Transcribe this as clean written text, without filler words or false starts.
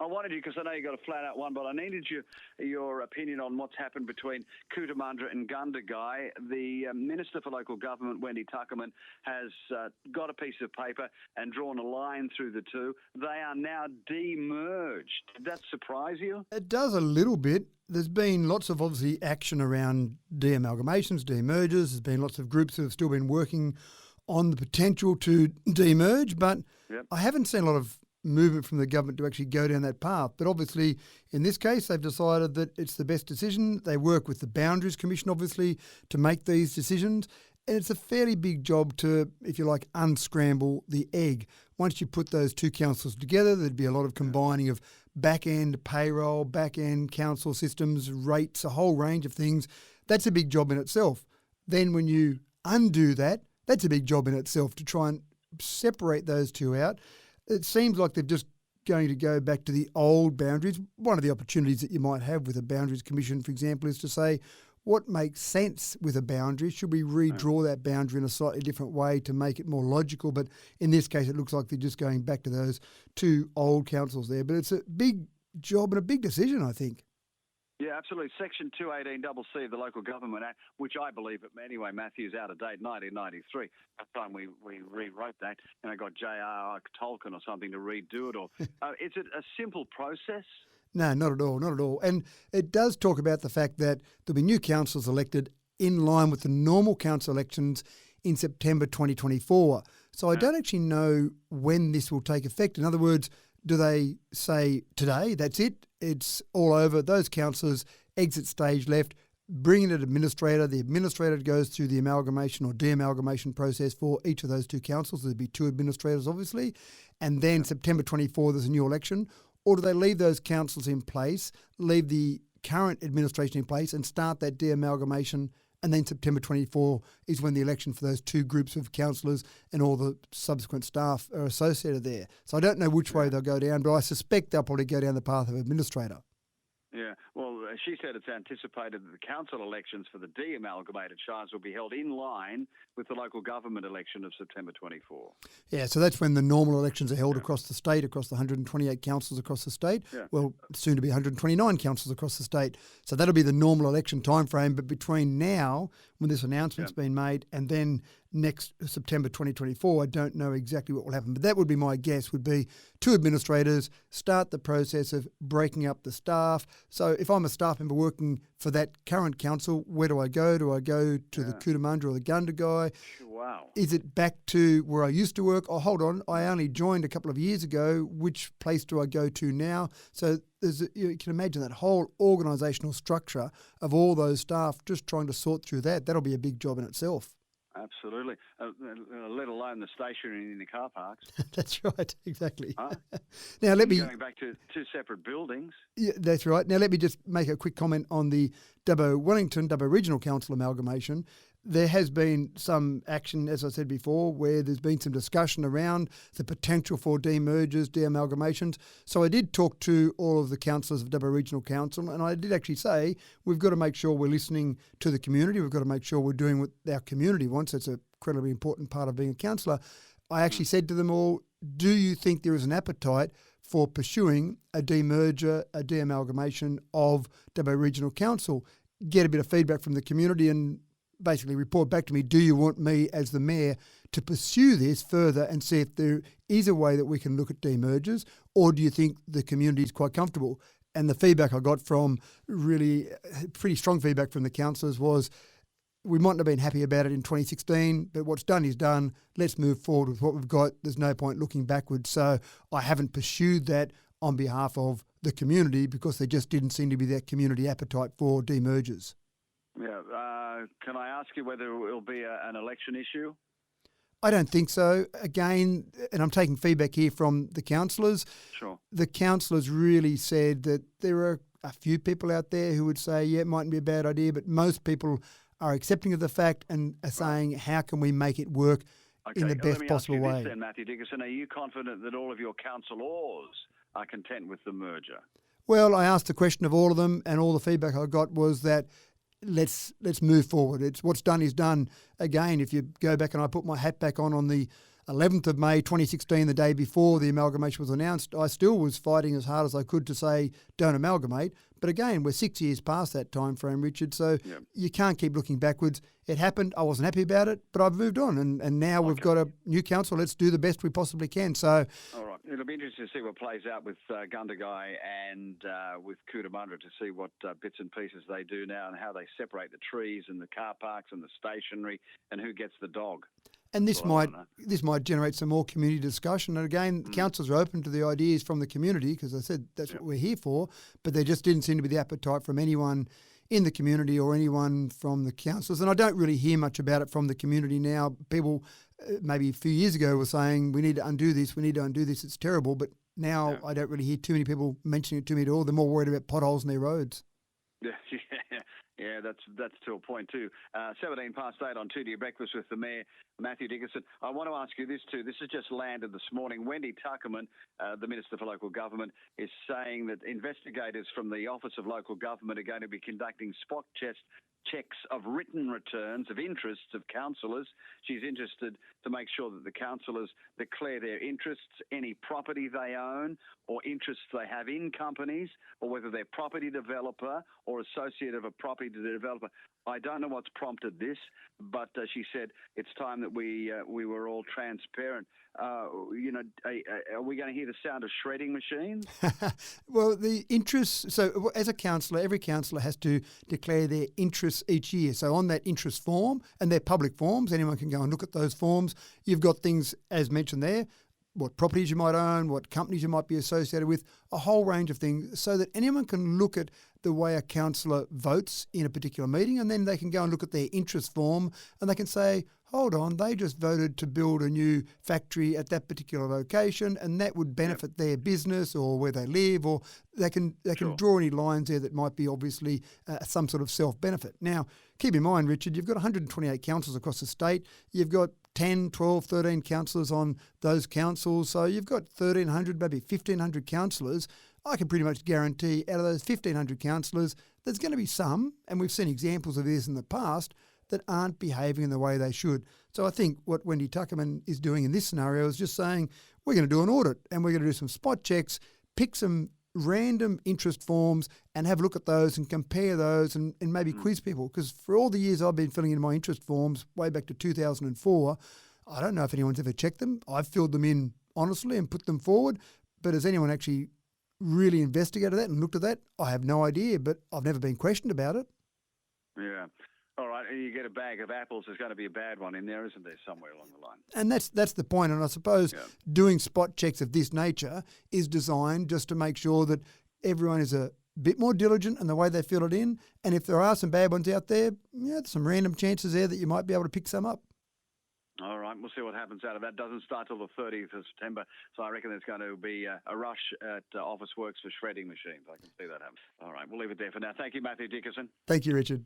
I wanted you, because I know you got a flat out one, but I needed your opinion on what's happened between Cootamundra and Gundagai. The Minister for Local Government, Wendy Tuckerman, has got a piece of paper and drawn a line through the two. They are now demerged. Did that surprise you? It does a little bit. There's been lots of, obviously, action around de-amalgamations, de-mergers. There's been lots of groups who have still been working on the potential to demerge, but I haven't seen a lot of movement from the government to actually go down that path. But obviously, in this case, they've decided that it's the best decision. They work with the Boundaries Commission, obviously, to make these decisions. And it's a fairly big job to, if you like, unscramble the egg. Once you put those two councils together, there'd be a lot of combining of back-end payroll, back-end council systems, rates, a whole range of things. That's a big job in itself. Then when you undo that, that's a big job in itself to try and separate those two out. It seems like they're just going to go back to the old boundaries. One of the opportunities that you might have with a Boundaries Commission, for example, is to say, what makes sense with a boundary? Should we redraw that boundary in a slightly different way to make it more logical? But in this case, it looks like they're just going back to those two old councils there. But it's a big job and a big decision, I think. Yeah, absolutely. Section 218CC of the Local Government Act, which I believe, anyway, Matthew, is out of date, 1993. That time we rewrote that, and I got J.R.R. Tolkien or something to redo it. Or is it a simple process? No, not at all, not at all. And it does talk about the fact that there'll be new councils elected in line with the normal council elections in September 2024. So I don't actually know when this will take effect. In other words, do they say today, that's it, it's all over, those councillors, exit stage left, bring in an administrator, the administrator goes through the amalgamation or de-amalgamation process for each of those two councils, there'd be two administrators obviously, and then September 24 there's a new election, or do they leave those councils in place, leave the current administration in place and start that de-amalgamation, and then September 24 is when the election for those two groups of councillors and all the subsequent staff are associated there. So I don't know which way they'll go down, but I suspect they'll probably go down the path of administrator. Yeah, well, she said it's anticipated that the council elections for the de-amalgamated shires will be held in line with the local government election of September 24. Yeah, so that's when the normal elections are held across the state, across the 128 councils across the state. Well, soon to be 129 councils across the state. So that'll be the normal election timeframe. But between now, when this announcement's been made, and then next September 2024, I don't know exactly what will happen. But that would be my guess, would be two administrators, start the process of breaking up the staff. So if I'm a staff member working for that current council, where do I go? Do I go to the Cootamundra or the Gundagai? Wow. Is it back to where I used to work? Oh, hold on, I only joined a couple of years ago. Which place do I go to now? So you can imagine that whole organisational structure of all those staff just trying to sort through that. That'll be a big job in itself. Absolutely. Let alone the stationery in the car parks. That's right, exactly. Huh? Now Going back to two separate buildings. Yeah, that's right. Now let me just make a quick comment on the Dubbo Regional Council amalgamation. There has been some action, as I said before, where there's been some discussion around the potential for demergers, de-amalgamations. So I did talk to all of the councillors of Dubbo Regional Council, and I did actually say we've got to make sure we're listening to the community. We've got to make sure we're doing what our community wants. That's a incredibly important part of being a councillor. I actually said to them all, do you think there is an appetite for pursuing a demerger, a de-amalgamation of Dubbo Regional Council? Get a bit of feedback from the community and basically report back to me, do you want me as the mayor to pursue this further and see if there is a way that we can look at demergers, or do you think the community is quite comfortable? And the feedback I got from really pretty strong feedback from the councillors was, we might not have been happy about it in 2016, but what's done is done. Let's move forward with what we've got. There's no point looking backwards. So I haven't pursued that on behalf of the community because there just didn't seem to be that community appetite for demergers. Yeah. Can I ask you whether it will be an election issue? I don't think so. Again, and I'm taking feedback here from the councillors. Sure. The councillors really said that there are a few people out there who would say, yeah, it mightn't be a bad idea, but most people are accepting of the fact and are saying, how can we make it work in the best possible way? Then, Matthew Dickinson, are you confident that all of your councillors are content with the merger? Well, I asked the question of all of them, and all the feedback I got was that let's move forward. It's what's done is done. Again, if you go back and I put my hat back on the 11th of May 2016, the day before the amalgamation was announced, I still was fighting as hard as I could to say don't amalgamate. But again, we're 6 years past that time frame, Richard, so you can't keep looking backwards. It happened. I wasn't happy about it, but I've moved on. And now we've got a new council. Let's do the best we possibly can. So, all right. It'll be interesting to see what plays out with Gundagai and with Cootamundra, to see what bits and pieces they do now and how they separate the trees and the car parks and the stationery and who gets the dog. And this might generate some more community discussion. And again, councils are open to the ideas from the community, because I said that's what we're here for, but there just didn't seem to be the appetite from anyone in the community or anyone from the councils. And I don't really hear much about it from the community now. People maybe a few years ago were saying, we need to undo this, it's terrible. But now I don't really hear too many people mentioning it to me at all. They're more worried about potholes in their roads. Yeah, that's to a point too. 17 past 8 on 2 Breakfast with the Mayor, Matthew Dickinson. I want to ask you this too. This has just landed this morning. Wendy Tuckerman, the Minister for Local Government, is saying that investigators from the Office of Local Government are going to be conducting spot checks of written returns of interests of councillors. She's interested to make sure that the councillors declare their interests, any property they own or interests they have in companies, or whether they're property developer or associate of a property developer. I don't know what's prompted this, but she said it's time that we were all transparent. Are we going to hear the sound of shredding machines? Well, the interests, so as a councillor, every councillor has to declare their interests each year. So on that interest form, and they're public forms, anyone can go and look at those forms. You've got things, as mentioned there, what properties you might own, what companies you might be associated with, a whole range of things, so that anyone can look at the way a councillor votes in a particular meeting, and then they can go and look at their interest form and they can say, hold on, they just voted to build a new factory at that particular location, and that would benefit their business or where they live, or they can draw any lines there that might be obviously some sort of self-benefit. Now, keep in mind, Richard, you've got 128 councils across the state. You've got 10, 12, 13 councillors on those councils. So you've got 1,300, maybe 1,500 councillors. I can pretty much guarantee out of those 1,500 councillors, there's going to be some, and we've seen examples of this in the past, that aren't behaving in the way they should. So I think what Wendy Tuckerman is doing in this scenario is just saying, we're going to do an audit and we're going to do some spot checks, pick some random interest forms and have a look at those and compare those and maybe quiz people. Because for all the years I've been filling in my interest forms, way back to 2004, I don't know if anyone's ever checked them. I've filled them in honestly and put them forward. But has anyone actually really investigated that and looked at that? I have no idea, but I've never been questioned about it. Yeah. All right, you get a bag of apples, there's going to be a bad one in there, isn't there, somewhere along the line? And that's the point. And I suppose doing spot checks of this nature is designed just to make sure that everyone is a bit more diligent in the way they fill it in. And if there are some bad ones out there, there's some random chances there that you might be able to pick some up. All right, we'll see what happens out of that. Doesn't start till the 30th of September, so I reckon there's going to be a rush at Officeworks for shredding machines. I can see that happen. All right, we'll leave it there for now. Thank you, Matthew Dickinson. Thank you, Richard.